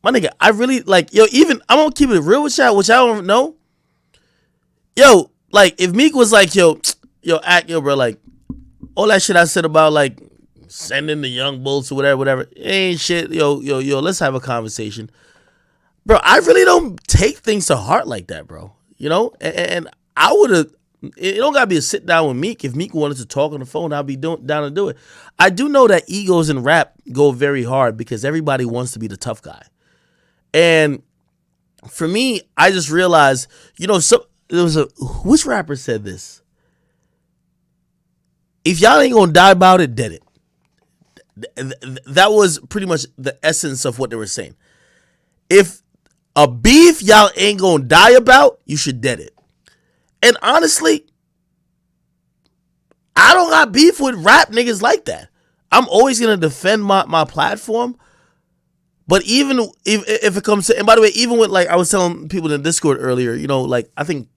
My nigga, I really like, yo, even, I'm gonna keep it real with y'all, which I don't know. Yo, like, if Meek was like, yo, bro, like, all that shit I said about, like, sending the young bulls or whatever, it ain't shit. Yo, let's have a conversation. Bro, I really don't take things to heart like that, bro. You know? And I would have, it don't gotta be a sit down with Meek. If Meek wanted to talk on the phone, I'll be down to do it. I do know that egos in rap go very hard because everybody wants to be the tough guy. And for me, I just realized, there was which rapper said this? If y'all ain't gonna die about it, dead it. That was pretty much the essence of what they were saying. If a beef y'all ain't gonna die about, you should dead it. And honestly, I don't got beef with rap niggas like that. I'm always gonna defend my platform. But even if it comes to, and by the way, even with, like, I was telling people in the Discord earlier, like, I think,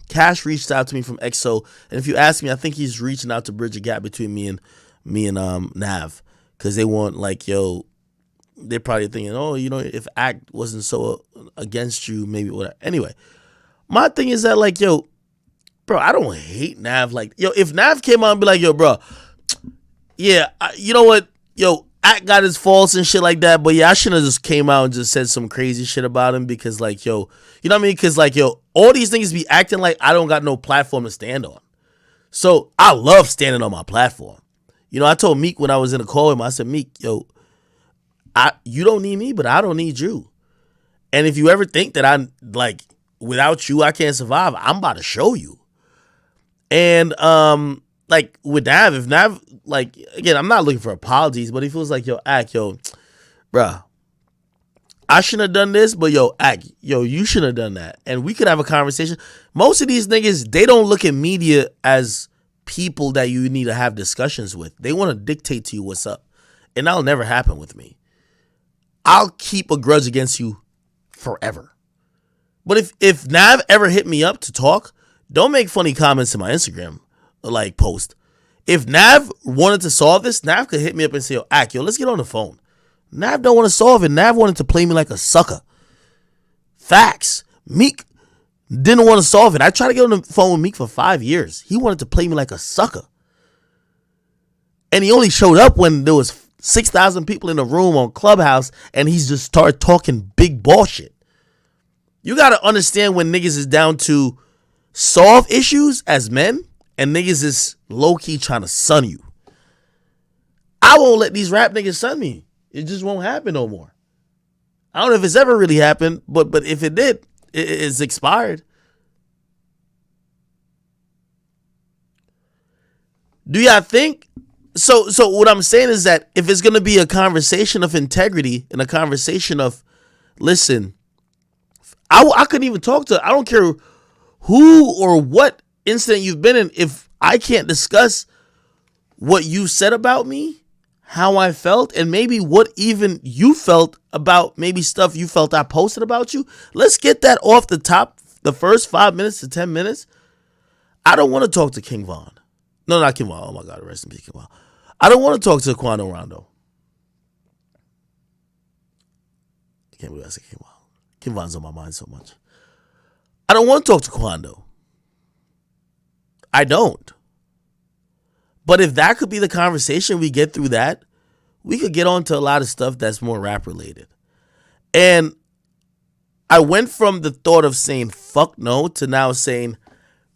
Cash reached out to me from EXO, and if you ask me, I think he's reaching out to bridge a gap between me and Nav, because they want, like, they're probably thinking, if Act wasn't so against you, maybe whatever. Anyway, my thing is that, like, bro, I don't hate Nav. Like, if Nav came out and be like, bro, yeah, you know what, Act got his faults and shit like that, but yeah, I shouldn't have just came out and just said some crazy shit about him because, like, you know what I mean? Because, like, all these things be acting like I don't got no platform to stand on. So I love standing on my platform. I told Meek when I was in a call with him, I said, Meek, you don't need me, but I don't need you. And if you ever think that like, without you, I can't survive, I'm about to show you. And, like, with Nav, if Nav, like, again, I'm not looking for apologies, but he feels like, Act, bruh, I shouldn't have done this, but Act, you shouldn't have done that. And we could have a conversation. Most of these niggas, they don't look at media as people that you need to have discussions with. They want to dictate to you what's up. And that'll never happen with me. I'll keep a grudge against you forever. But if Nav ever hit me up to talk, don't make funny comments in my Instagram, like, post. If Nav wanted to solve this, Nav could hit me up and say, Ack, let's get on the phone. Nav don't want to solve it. Nav wanted to play me like a sucker. Facts. Meek didn't want to solve it. I tried to get on the phone with Meek for 5 years. He wanted to play me like a sucker. And he only showed up when there was 6,000 people in the room on Clubhouse and he's just started talking big bullshit. You got to understand when niggas is down to solve issues as men and niggas is low-key trying to sun you. I won't let these rap niggas sun me. It just won't happen no more. I don't know if it's ever really happened, but if it did, it's expired. Do y'all think? So what I'm saying is that if it's going to be a conversation of integrity and a conversation of, listen, I couldn't even talk to, I don't care who or what incident you've been in, if I can't discuss what you said about me, how I felt, and maybe what even you felt about maybe stuff you felt I posted about you. Let's get that off the top, the first 5 minutes to 10 minutes. I don't want to talk to King Von. No, not King Von. Oh my God, rest in peace, King Von. I don't want to talk to Quando Rondo. I can't believe I said King Von. King Von's on my mind so much. I don't want to talk to Quando. I don't. But if that could be the conversation, we get through that, we could get on to a lot of stuff that's more rap related. And I went from the thought of saying fuck no to now saying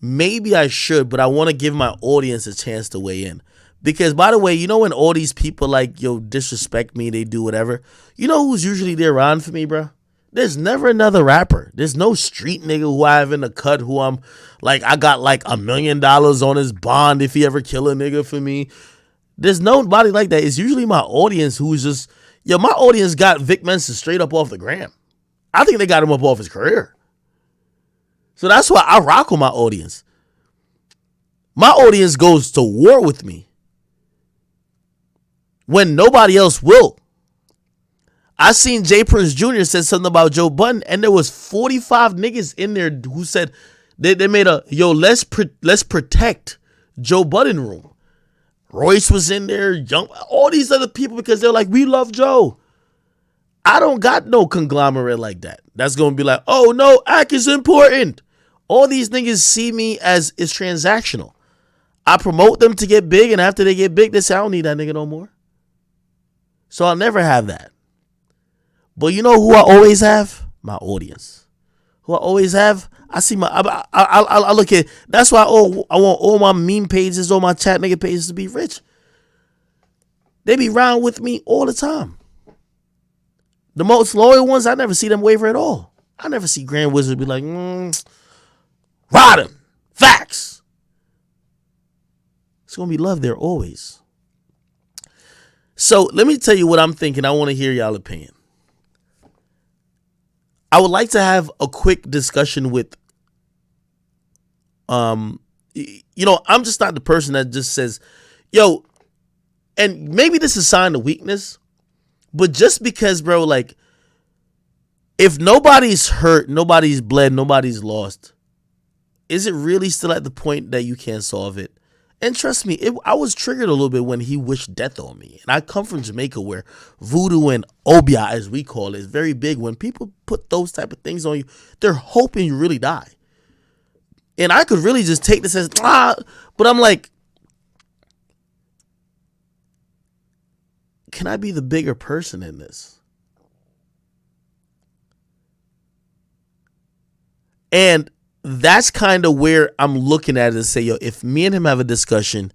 maybe I should, but I want to give my audience a chance to weigh in. Because, by the way, you know when all these people like, disrespect me, they do whatever, you know who's usually there around for me, bro? There's never another rapper. There's no street nigga who I have in the cut who I'm like, I got like $1 million on his bond if he ever kill a nigga for me. There's nobody like that. It's usually my audience who's just, my audience got Vic Mensa straight up off the gram. I think they got him up off his career. So that's why I rock with my audience. My audience goes to war with me when nobody else will. I seen Jay Prince Jr. said something about Joe Budden, and there was 45 niggas in there who said they made a let's protect Joe Budden room. Royce was in there, all these other people, because they're like, we love Joe. I don't got no conglomerate like that. That's gonna be like, oh no, Ak is important. All these niggas see me as is transactional. I promote them to get big, and after they get big, they say I don't need that nigga no more. So I'll never have that. But you know who I always have? My audience. Who I always have? I see my. I look at. That's why I want all my meme pages, all my chat nigga pages to be rich. They be round with me all the time. The most loyal ones, I never see them waver at all. I never see Grand Wizard be like, ride him. Facts. It's going to be love there always. So let me tell you what I'm thinking. I want to hear y'all opinion. I would like to have a quick discussion with, I'm just not the person that just says, yo, and maybe this is a sign of weakness, but just because, bro, like, if nobody's hurt, nobody's bled, nobody's lost, is it really still at the point that you can't solve it? And trust me, I was triggered a little bit when he wished death on me. And I come from Jamaica where voodoo and obia, as we call it, is very big. When people put those type of things on you, they're hoping you really die. And I could really just take this as, but I'm like, can I be the bigger person in this? And that's kind of where I'm looking at it and say, yo, if me and him have a discussion,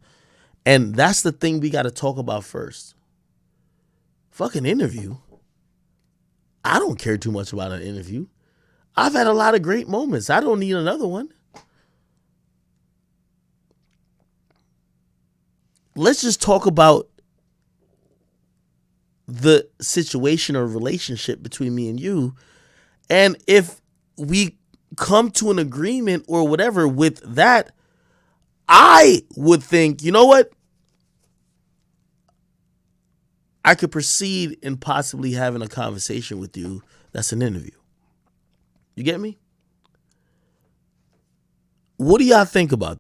and that's the thing we got to talk about first. Fucking interview. I don't care too much about an interview. I've had a lot of great moments. I don't need another one. Let's just talk about the situation or relationship between me and you. And if we come to an agreement or whatever with that, I would think, you know what? I could proceed in possibly having a conversation with you that's an interview. You get me? What do y'all think about